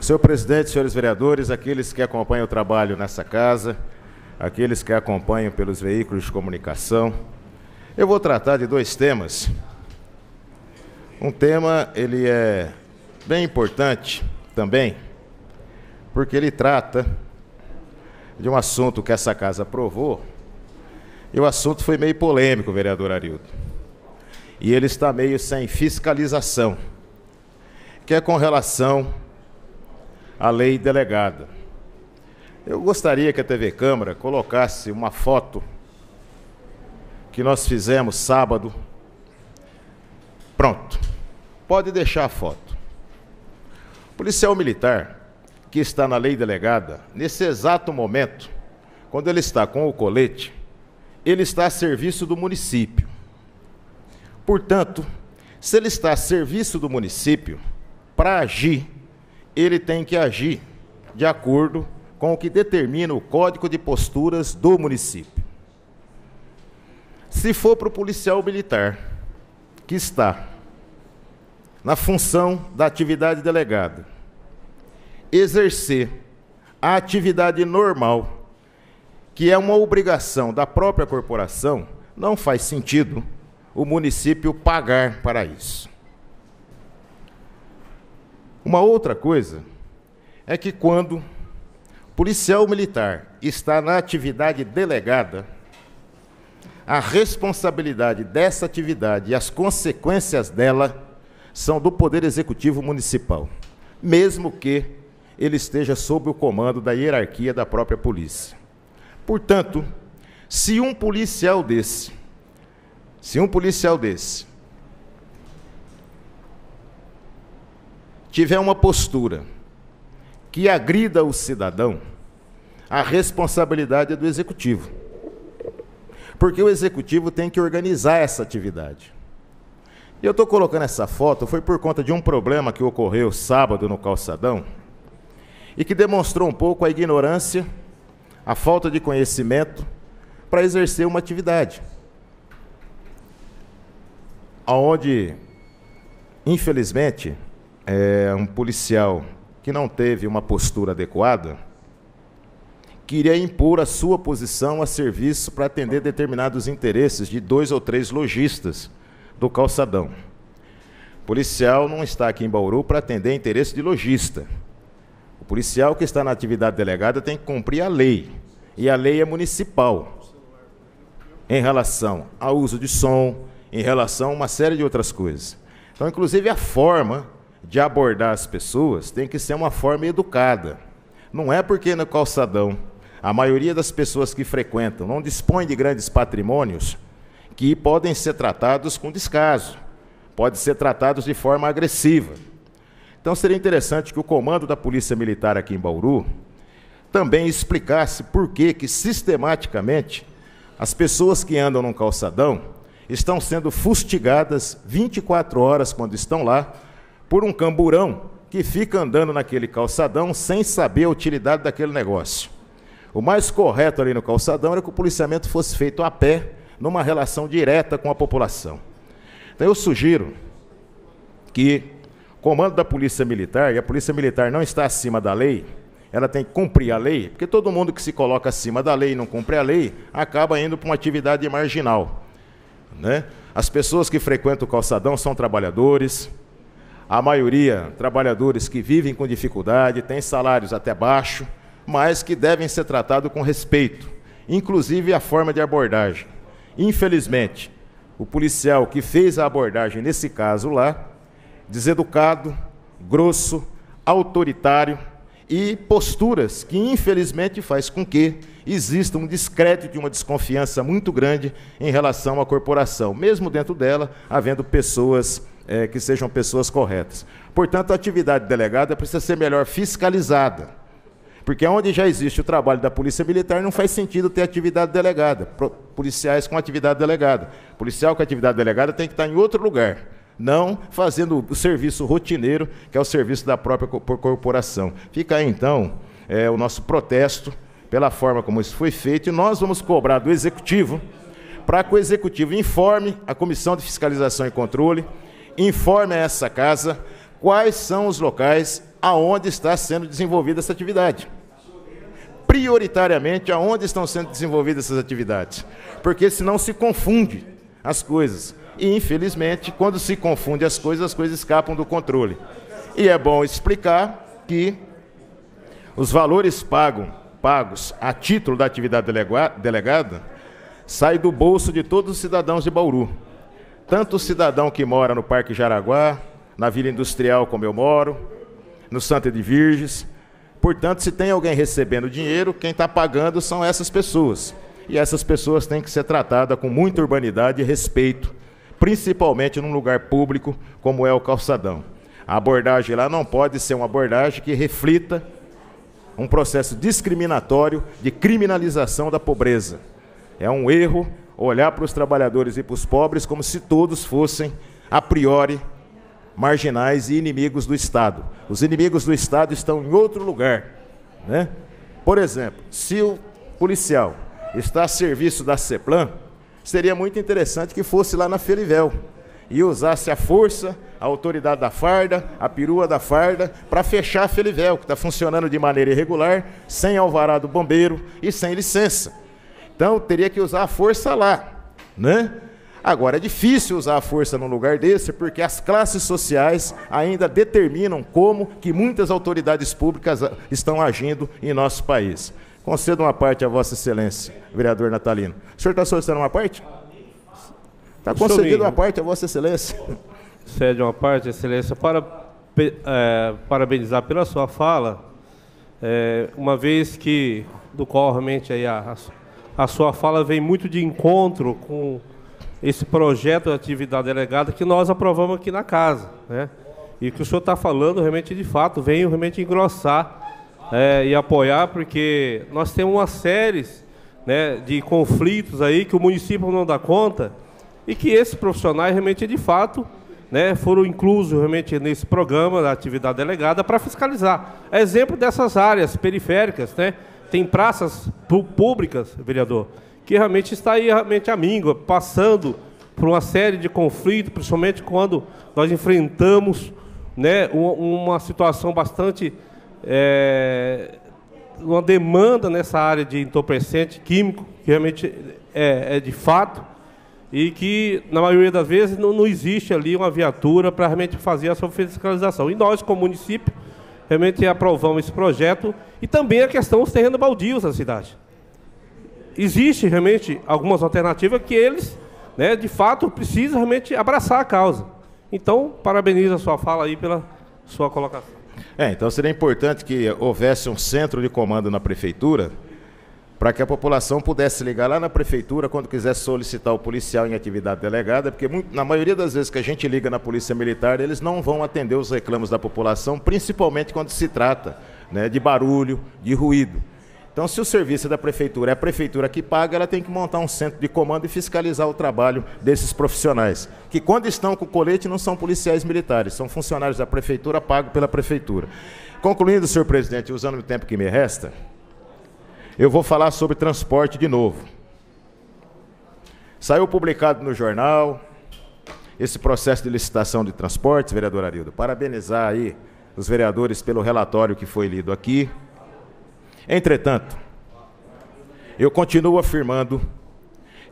Senhor presidente, senhores vereadores, aqueles que acompanham o trabalho nessa casa, aqueles que acompanham pelos veículos de comunicação, eu vou tratar de dois temas. Um tema, ele é bem importante também, porque ele trata de um assunto que essa casa aprovou, e o assunto foi meio polêmico, vereador Arildo. E ele está meio sem fiscalização, que é com relação à lei delegada. Eu gostaria que a TV Câmara colocasse uma foto que nós fizemos sábado. Pronto, pode deixar a foto. O policial militar que está na lei delegada, nesse exato momento, quando ele está com o colete, ele está a serviço do município. Portanto, se ele está a serviço do município, para agir, ele tem que agir de acordo com o que determina o Código de Posturas do município. Se for para o policial militar, que está na função da atividade delegada, exercer a atividade normal, que é uma obrigação da própria corporação, não faz sentido o município pagar para isso. Uma outra coisa é que quando o policial militar está na atividade delegada, a responsabilidade dessa atividade e as consequências dela são do Poder Executivo Municipal, mesmo que ele esteja sob o comando da hierarquia da própria polícia. Portanto, se um policial desse tiver uma postura que agrida o cidadão, a responsabilidade é do Executivo. Porque o Executivo tem que organizar essa atividade. E eu estou colocando essa foto, foi por conta de um problema que ocorreu sábado no Calçadão, e que demonstrou um pouco a ignorância, a falta de conhecimento para exercer uma atividade. Onde, infelizmente, um policial que não teve uma postura adequada queria impor a sua posição a serviço para atender determinados interesses de 2 ou 3 lojistas do Calçadão. O policial não está aqui em Bauru para atender interesse de lojista. O policial que está na atividade delegada tem que cumprir a lei, e a lei é municipal, em relação ao uso de som, em relação a uma série de outras coisas. Então, inclusive, a forma de abordar as pessoas tem que ser uma forma educada. Não é porque no Calçadão a maioria das pessoas que frequentam não dispõe de grandes patrimônios que podem ser tratados com descaso, podem ser tratados de forma agressiva. Então, seria interessante que o comando da Polícia Militar aqui em Bauru também explicasse por que sistematicamente as pessoas que andam no Calçadão estão sendo fustigadas 24 horas quando estão lá por um camburão que fica andando naquele calçadão sem saber a utilidade daquele negócio. O mais correto ali no Calçadão era que o policiamento fosse feito a pé, numa relação direta com a população. Então eu sugiro que o comando da Polícia Militar, e a Polícia Militar não está acima da lei, ela tem que cumprir a lei, porque todo mundo que se coloca acima da lei e não cumpre a lei, acaba indo para uma atividade marginal, né? As pessoas que frequentam o Calçadão são trabalhadores, a maioria trabalhadores que vivem com dificuldade, têm salários até baixos, mas que devem ser tratados com respeito, inclusive a forma de abordagem. Infelizmente, o policial que fez a abordagem nesse caso lá, deseducado, grosso, autoritário e posturas que infelizmente faz com que exista um descrédito e uma desconfiança muito grande em relação à corporação, mesmo dentro dela, havendo pessoas que sejam pessoas corretas. Portanto, a atividade delegada precisa ser melhor fiscalizada, porque onde já existe o trabalho da Polícia Militar, não faz sentido ter atividade delegada, policiais com atividade delegada. Policial com atividade delegada tem que estar em outro lugar, não fazendo o serviço rotineiro, que é o serviço da própria corporação. Fica aí, então, o nosso protesto pela forma como isso foi feito, e nós vamos cobrar do Executivo, para que o Executivo informe a Comissão de Fiscalização e Controle, informe a essa casa quais são os locais aonde está sendo desenvolvida essa atividade. Prioritariamente, aonde estão sendo desenvolvidas essas atividades. Porque senão se confunde as coisas. E, infelizmente, quando se confunde as coisas escapam do controle. E é bom explicar que os valores pagos a título da atividade delegada saem do bolso de todos os cidadãos de Bauru. Tanto o cidadão que mora no Parque Jaraguá, na Vila Industrial, como eu moro, no Santa de Virges. Portanto, se tem alguém recebendo dinheiro, quem está pagando são essas pessoas. E essas pessoas têm que ser tratadas com muita urbanidade e respeito, principalmente num lugar público como é o calçadão. A abordagem lá não pode ser uma abordagem que reflita um processo discriminatório de criminalização da pobreza. É um erro olhar para os trabalhadores e para os pobres como se todos fossem, a priori, marginais e inimigos do Estado. Os inimigos do Estado estão em outro lugar, né? Por exemplo, se o policial está a serviço da CEPLAN, seria muito interessante que fosse lá na Felivel e usasse a força, a autoridade da farda, a perua da farda, para fechar a Felivel, que está funcionando de maneira irregular, sem alvará do bombeiro e sem licença. Então, teria que usar a força lá, né? Agora, é difícil usar a força num lugar desse, porque as classes sociais ainda determinam como que muitas autoridades públicas estão agindo em nosso país. Concedo uma parte a Vossa Excelência, vereador Natalino. O senhor está solicitando uma parte? Está concedido uma parte a Vossa Excelência. Cede uma parte, Excelência, para parabenizar pela sua fala, uma vez que, do qual realmente aí a sua fala vem muito de encontro com esse projeto de atividade delegada que nós aprovamos aqui na casa, né? E o que o senhor está falando realmente, de fato, vem realmente engrossar e apoiar, porque nós temos uma série, né, de conflitos aí que o município não dá conta e que esses profissionais realmente, de fato, né, foram inclusos realmente nesse programa da atividade delegada para fiscalizar. Exemplo dessas áreas periféricas, né? Tem praças públicas, vereador, que realmente está aí realmente à míngua, passando por uma série de conflitos, principalmente quando nós enfrentamos, né, uma situação bastante, uma demanda nessa área de entorpecente químico, que realmente é de fato, e que, na maioria das vezes, não existe ali uma viatura para realmente fazer a sua fiscalização. E nós, como município, realmente aprovamos esse projeto, e também a questão dos terrenos baldios da cidade. Existe realmente algumas alternativas que eles, né, de fato, precisam realmente abraçar a causa. Então, parabenizo a sua fala aí pela sua colocação. Então seria importante que houvesse um centro de comando na prefeitura, para que a população pudesse ligar lá na prefeitura quando quisesse solicitar o policial em atividade delegada, porque na maioria das vezes que a gente liga na Polícia Militar, eles não vão atender os reclamos da população, principalmente quando se trata, né, de barulho, de ruído. Então, se o serviço da prefeitura é a prefeitura que paga, ela tem que montar um centro de comando e fiscalizar o trabalho desses profissionais, que quando estão com o colete não são policiais militares, são funcionários da prefeitura pagos pela prefeitura. Concluindo, senhor presidente, usando o tempo que me resta, eu vou falar sobre transporte de novo. Saiu publicado no jornal esse processo de licitação de transportes, vereador Arildo. Parabenizar aí os vereadores pelo relatório que foi lido aqui. Entretanto, eu continuo afirmando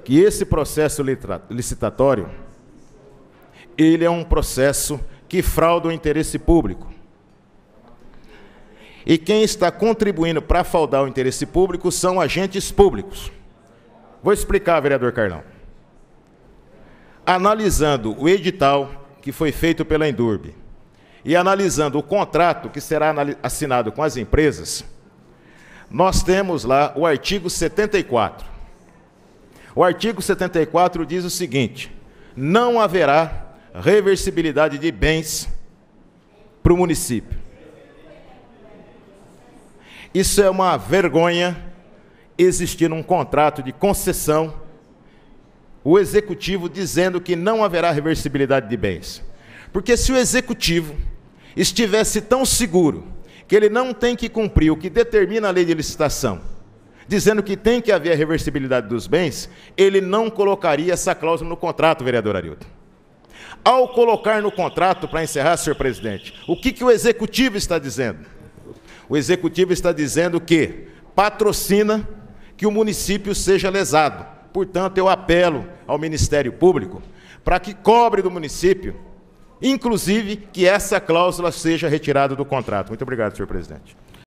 que esse processo licitatório, ele é um processo que frauda o interesse público. E quem está contribuindo para fraudar o interesse público são agentes públicos. Vou explicar, vereador Carlão. Analisando o edital que foi feito pela Endurbe e analisando o contrato que será assinado com as empresas, nós temos lá o artigo 74. O artigo 74 diz o seguinte: não haverá reversibilidade de bens para o município. Isso é uma vergonha existir um contrato de concessão, o executivo dizendo que não haverá reversibilidade de bens. Porque se o executivo estivesse tão seguro que ele não tem que cumprir o que determina a lei de licitação, dizendo que tem que haver a reversibilidade dos bens, ele não colocaria essa cláusula no contrato, vereador Arildo. Ao colocar no contrato, para encerrar, senhor presidente, o que o Executivo está dizendo? O Executivo está dizendo que patrocina que o município seja lesado. Portanto, eu apelo ao Ministério Público para que cobre do município, inclusive que essa cláusula seja retirada do contrato. Muito obrigado, senhor presidente.